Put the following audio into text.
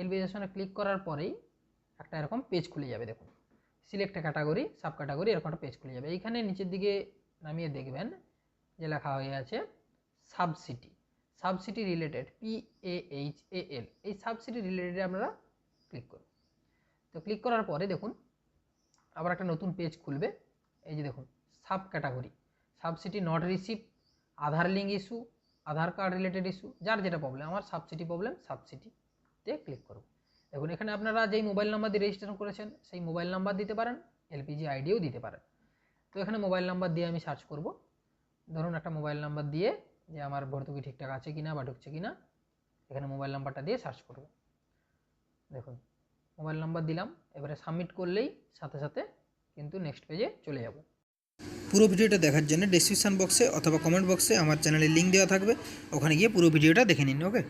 এলিভেশনে click করার পরেই একটা এরকম পেজ খুলে যাবে। দেখুন সিলেক্ট ক্যাটাগরি, সাব ক্যাটাগরি, এরকম একটা পেজ খুলে যাবে। এইখানে নিচের দিকে নামিয়ে দেখবেন যে লেখা হয়ে আছে সাবসিটি, সাবসিটি রিলেটেড, PAHAL, এই সাবসিটি রিলেটেডে আপনারা ক্লিক করুন। তো ক্লিক করার পরে দেখুন আবার একটা নতুন পেজ খুলবে। এই যে দেখুন sub category, subsidy not receive, Aadhaar link issue, Aadhaar card related issue, যার যেটা প্রবলেম, আমার সাবসিটি প্রবলেম, সাবসিটিতে ক্লিক করব। দেখুন এখানে আপনারা যেই মোবাইল নাম্বার দিয়ে রেজিস্ট্রেশন করেছেন সেই মোবাইল নাম্বার দিতে পারেন, LPG আইডিও দিতে পারেন। তো এখানে মোবাইল নাম্বার দিয়ে আমি সার্চ করব। ধরুন একটা মোবাইল নাম্বার দিয়ে যে আমার ভর্তুকি ঠিকঠাক আছে কিনা বা ঢুকছে কিনা, এখানে মোবাইল নাম্বারটা দিয়ে সার্চ করব। দেখুন মোবাইল নাম্বার দিলাম, এবারে সাবমিট করলেই সাথে সাথে কিন্তু নেক্সট পেজে চলে যাব। পুরো ভিডিওটা দেখার জন্য ডেসক্রিপশন বক্সে অথবা কমেন্ট বক্সে আমার চ্যানেলের লিঙ্ক দেওয়া থাকবে, ওখানে গিয়ে পুরো ভিডিওটা দেখে নিন। ওকে।